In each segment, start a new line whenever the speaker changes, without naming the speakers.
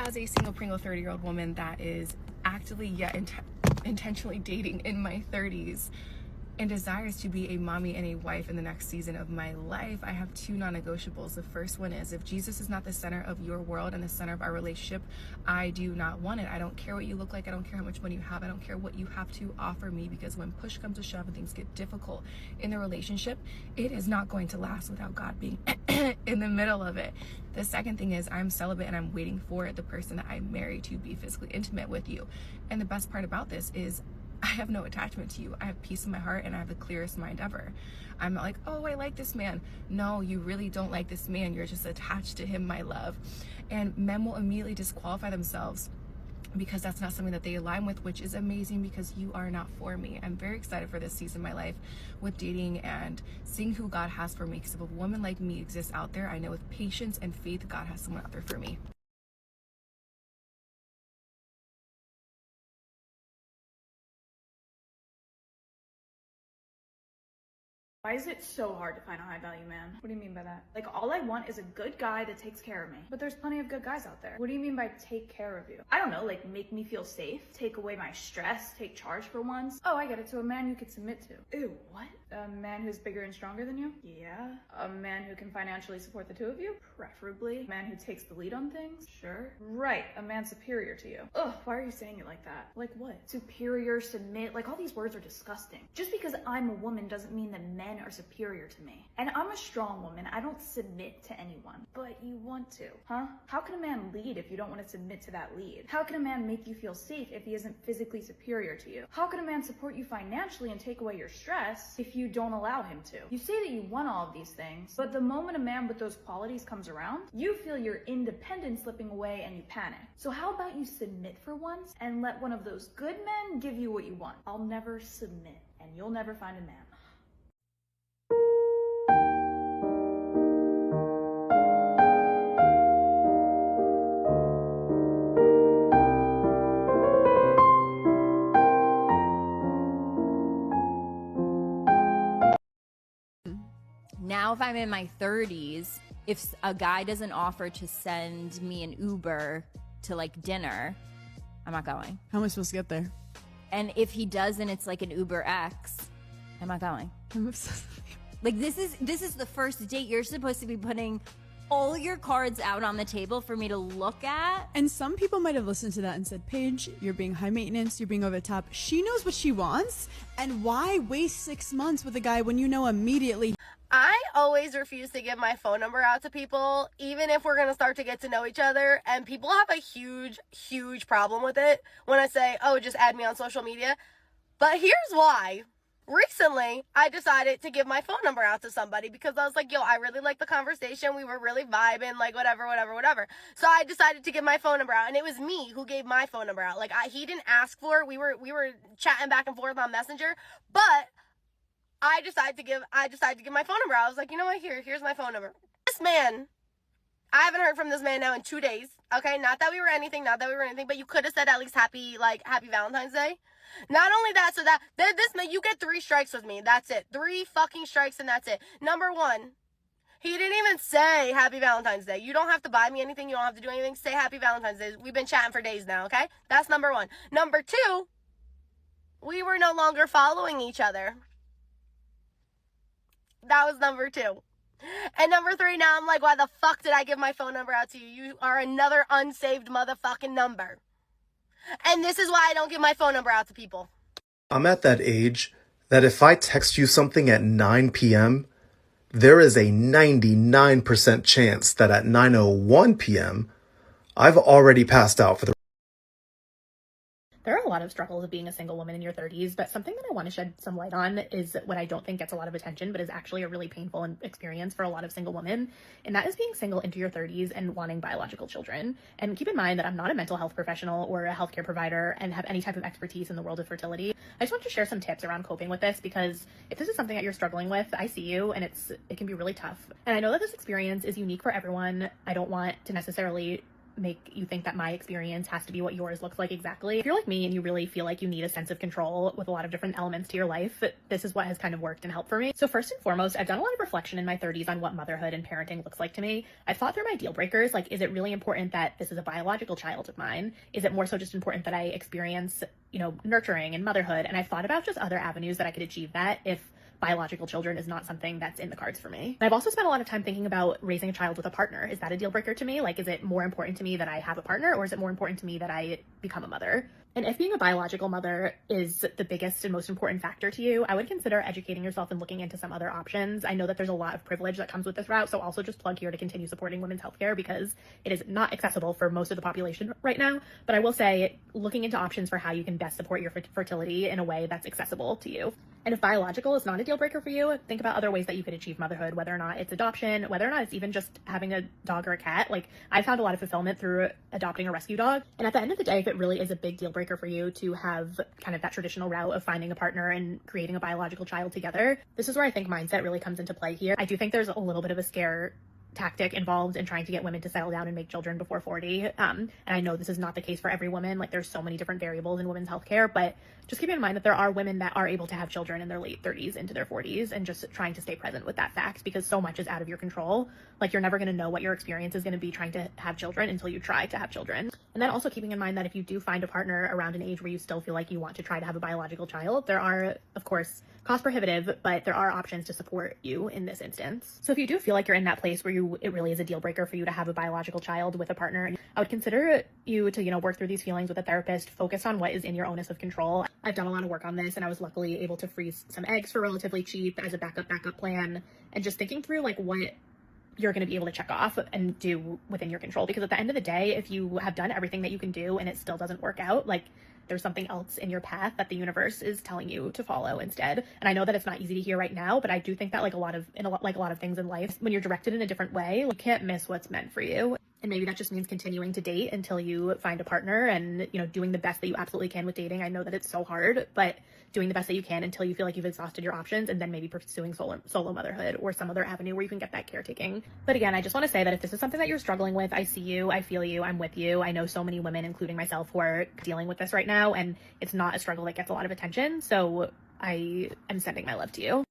as a single Pringle 30-year-old woman that is actively yet intentionally dating in my 30s and desires to be a mommy and a wife in the next season of my life, I have two non-negotiables. The first one is, if Jesus is not the center of your world and the center of our relationship, I do not want it. I don't care what you look like. I don't care how much money you have. I don't care what you have to offer me, because when push comes to shove and things get difficult in the relationship, it is not going to last without God being in the middle of it. The second thing is, I'm celibate and I'm waiting for the person that I marry to be physically intimate with you. And the best part about this is, I have no attachment to you. I have peace in my heart and I have the clearest mind ever. I'm not like, oh, I like this man. No, you really don't like this man. You're just attached to him, my love. And men will immediately disqualify themselves because that's not something that they align with, which is amazing because you are not for me. I'm very excited for this season of my life with dating and seeing who God has for me. Because if a woman like me exists out there, I know with patience and faith, God has someone out there for me.
Why is it so hard to find a high value man? What do you mean by that? Like, all I want is a good guy that takes care of me. But there's plenty of good guys out there. What do you mean by take care of you? I don't know, like make me feel safe, take away my stress, take charge for once. Oh, I get it. So a man you could submit to. Ew, what? A man who's bigger and stronger than you? Yeah. A man who can financially support the two of you? Preferably. A man who takes the lead on things? Sure. Right, a man superior to you. Ugh, why are you saying it like that? Like what? Superior, submit, like all these words are disgusting. Just because I'm a woman doesn't mean that men are superior to me. And I'm a strong woman. I don't submit to anyone. But you want to, huh? How can a man lead if you don't want to submit to that lead? How can a man make you feel safe if he isn't physically superior to you? How can a man support you financially and take away your stress if you don't allow him to? You say that you want all of these things, but the moment a man with those qualities comes around, you feel your independence slipping away and you panic. So how about you submit for once and let one of those good men give you what you want? I'll never submit, and you'll never find a man.
Now, if I'm in my 30s, if a guy doesn't offer to send me an Uber to like dinner, I'm not going.
How am I supposed to get there?
And if he does and it's like an Uber X, I'm not going. Like this is the first date. You're supposed to be putting all your cards out on the table for me to look at.
And some people might have listened to that and said, Paige, you're being high maintenance, you're being over the top. She knows what she wants, and why waste 6 months with a guy when you know immediately?
I always refuse to give my phone number out to people, even if we're going to start to get to know each other. And people have a huge problem with it when I say, oh, just add me on social media. But here's why. Recently, I decided to give my phone number out to somebody because I was like, yo, I really like the conversation. We were really vibing, like whatever. So I decided to give my phone number out, and it was me who gave my phone number out. Like he didn't ask for it. We were chatting back and forth on Messenger, but I decided to give my phone number. I was like, you know what? Here's my phone number. This man, I haven't heard from this man now in 2 days. Okay, not that we were anything, but you could have said at least happy Valentine's Day. Not only that, so that this man, you get 3 strikes with me. That's it. 3 fucking strikes and that's it. Number 1, he didn't even say happy Valentine's Day. You don't have to buy me anything. You don't have to do anything. Say happy Valentine's Day. We've been chatting for days now, okay? That's number 1. Number 2, we were no longer following each other. That was number 2. And number 3, now I'm like, why the fuck did I give my phone number out to you? You are another unsaved motherfucking number. And this is why I don't give my phone number out to people.
I'm at that age that if I text you something at 9 p.m., there is a 99% chance that at 9:01 p.m., I've already passed out for the.
There are a lot of struggles of being a single woman in your 30s, but something that I want to shed some light on is what I don't think gets a lot of attention, but is actually a really painful experience for a lot of single women, and that is being single into your 30s and wanting biological children. And keep in mind that I'm not a mental health professional or a healthcare provider and have any type of expertise in the world of fertility. I just want to share some tips around coping with this, because if this is something that you're struggling with, I see you, and it can be really tough. And I know that this experience is unique for everyone. I don't want to necessarily make you think that my experience has to be what yours looks like exactly. If you're like me and you really feel like you need a sense of control with a lot of different elements to your life, this is what has kind of worked and helped for me. So first and foremost, I've done a lot of reflection in my 30s on what motherhood and parenting looks like to me. I've thought through my deal breakers, like, is it really important that this is a biological child of mine? Is it more so just important that I experience, you know, nurturing and motherhood? And I've thought about just other avenues that I could achieve that if biological children is not something that's in the cards for me. And I've also spent a lot of time thinking about raising a child with a partner. Is that a deal breaker to me? Like, is it more important to me that I have a partner, or is it more important to me that I become a mother? And if being a biological mother is the biggest and most important factor to you, I would consider educating yourself and looking into some other options. I know that there's a lot of privilege that comes with this route, so also just plug here to continue supporting women's healthcare because it is not accessible for most of the population right now. But I will say, looking into options for how you can best support your fertility in a way that's accessible to you. And if biological is not a deal breaker for you, think about other ways that you could achieve motherhood, whether or not it's adoption, whether or not it's even just having a dog or a cat. Like, I found a lot of fulfillment through adopting a rescue dog. And at the end of the day, if it really is a big deal breaker for you to have kind of that traditional route of finding a partner and creating a biological child together, this is where I think mindset really comes into play here. I do think there's a little bit of a scare tactic involved in trying to get women to settle down and make children before 40. And I know this is not the case for every woman. Like, there's so many different variables in women's healthcare, but just keeping in mind that there are women that are able to have children in their late 30s into their 40s, and just trying to stay present with that fact, because so much is out of your control. Like, you're never going to know what your experience is going to be trying to have children until you try to have children. And then also keeping in mind that if you do find a partner around an age where you still feel like you want to try to have a biological child, there are, of course, cost prohibitive, but there are options to support you in this instance. So if you do feel like you're in that place where it really is a deal breaker for you to have a biological child with a partner, I would consider you to, work through these feelings with a therapist, focus on what is in your onus of control. I've done a lot of work on this, and I was luckily able to freeze some eggs for relatively cheap as a backup plan, and just thinking through like what you're going to be able to check off and do within your control. Because at the end of the day, if you have done everything that you can do and it still doesn't work out, like, there's something else in your path that the universe is telling you to follow instead. And I know that it's not easy to hear right now, but I do think that like a lot of things in life, when you're directed in a different way, you can't miss what's meant for you. And maybe that just means continuing to date until you find a partner and, doing the best that you absolutely can with dating. I know that it's so hard, but doing the best that you can until you feel like you've exhausted your options, and then maybe pursuing solo motherhood or some other avenue where you can get that caretaking. But again, I just want to say that if this is something that you're struggling with, I see you, I feel you, I'm with you. I know so many women, including myself, who are dealing with this right now, and it's not a struggle that gets a lot of attention. So I am sending my love to you.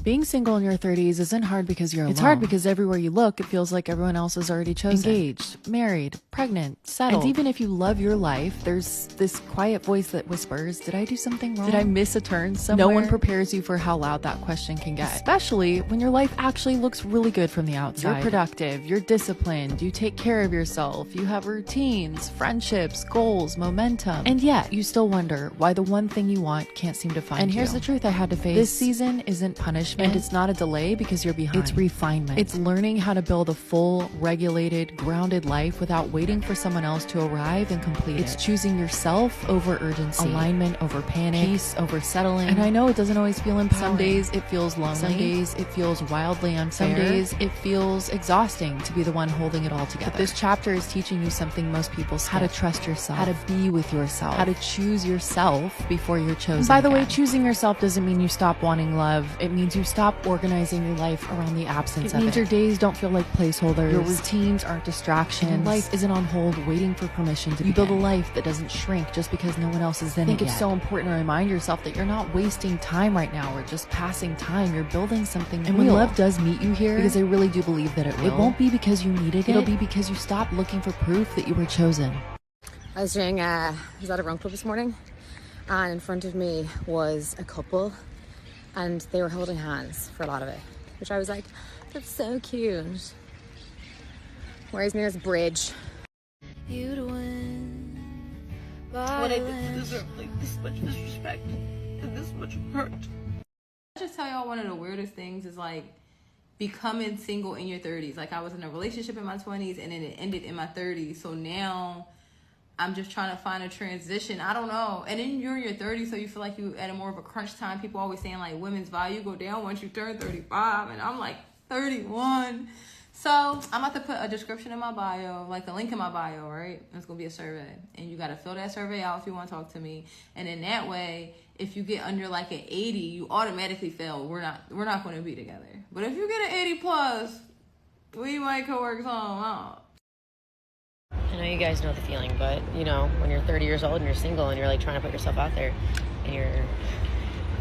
Being single in your 30s isn't hard because you're alone. It's hard because everywhere you look, it feels like everyone else has already chosen. Engaged, married, pregnant, settled. And even if you love your life, there's this quiet voice that whispers, did I do something wrong? Did I miss a turn somewhere? No one prepares you for how loud that question can get. Especially when your life actually looks really good from the outside. You're productive, you're disciplined, you take care of yourself, you have routines, friendships, goals, momentum. And yet, you still wonder why the one thing you want can't seem to find you. And here's the truth I had to face. This season isn't punishment. And it's not a delay because you're behind. It's refinement. It's learning how to build a full, regulated, grounded life without waiting for someone else to arrive and complete it. It's choosing yourself over urgency, alignment over panic, peace over settling. And I know it doesn't always feel empowering. Some days it feels lonely. Some days it feels wildly unfair. Some days it feels exhausting to be the one holding it all together. But this chapter is teaching you something most people skip. How to trust yourself. How to be with yourself. How to choose yourself before you're chosen. And by the way, choosing yourself doesn't mean you stop wanting love. It means you stop organizing your life around the absence of it. It means your days don't feel like placeholders. Your routines aren't distractions. And life isn't on hold waiting for permission to begin. You build a life that doesn't shrink just because no one else is in it. I think it's so important to remind yourself that you're not wasting time right now or just passing time. You're building something real. And when love does meet you here, because I really do believe that it will, it won't be because you needed it. It'll be because you stopped looking for proof that you were chosen.
I was at a run club this morning, and in front of me was a couple, and they were holding hands for a lot of it, which I was like, that's so cute. Where's nearest bridge?
You'd win. What I did deserve like this much disrespect and this much hurt.
I just tell y'all one of the weirdest things is like becoming single in your 30s. Like, I was in a relationship in my 20s and then it ended in my 30s. So now I'm just trying to find a transition. I don't know. And then you're in your 30s, so you feel like you at a more of a crunch time. People always saying like women's value go down once you turn 35, and I'm like 31. So I'm about to put a description in my bio, like a link in my bio, right? It's gonna be a survey, and you gotta fill that survey out if you want to talk to me. And in that way, if you get under like an 80, you automatically fail. We're not going to be together. But if you get an 80 plus, we might could work something out.
I know you guys know the feeling, but, you know, when you're 30 years old and you're single and you're, like, trying to put yourself out there and your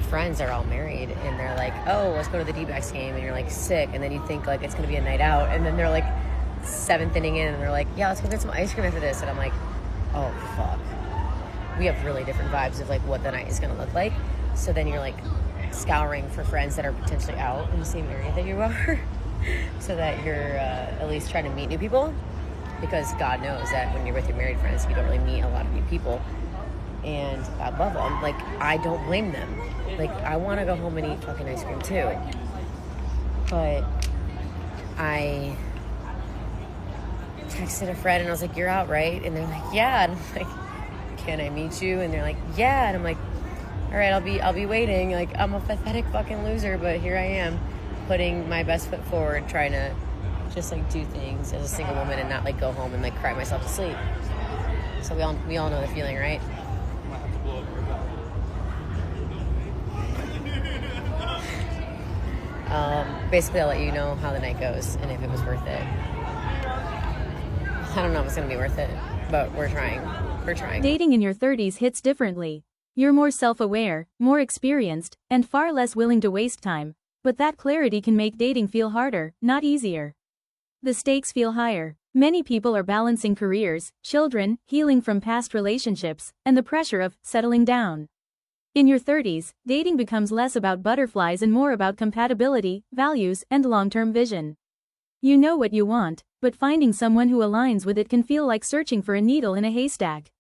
friends are all married and they're like, oh, let's go to the D-backs game, and you're, like, sick, and then you think, like, it's going to be a night out, and then they're, like, 7th inning in, and they're like, yeah, let's go get some ice cream after this, and I'm like, oh, fuck. We have really different vibes of, like, what the night is going to look like, so then you're, like, scouring for friends that are potentially out in the same area that you are so that you're at least trying to meet new people, because God knows that when you're with your married friends, you don't really meet a lot of new people. And I love them. Like, I don't blame them. Like, I want to go home and eat fucking ice cream too. But I texted a friend and I was like, you're out, right? And they're like, yeah. And I'm like, can I meet you? And they're like, yeah. And I'm like, all right, I'll be waiting. Like, I'm a pathetic fucking loser, but here I am, putting my best foot forward, trying to just, like, do things as a single woman and not, like, go home and, like, cry myself to sleep. So we all know the feeling, right? Basically, I'll let you know how the night goes and if it was worth it. I don't know if it's gonna be worth it, but we're trying. We're trying.
Dating in your 30s hits differently. You're more self-aware, more experienced, and far less willing to waste time. But that clarity can make dating feel harder, not easier. The stakes feel higher. Many people are balancing careers, children, healing from past relationships, and the pressure of settling down. In your 30s, dating becomes less about butterflies and more about compatibility, values, and long-term vision. You know what you want, but finding someone who aligns with it can feel like searching for a needle in a haystack.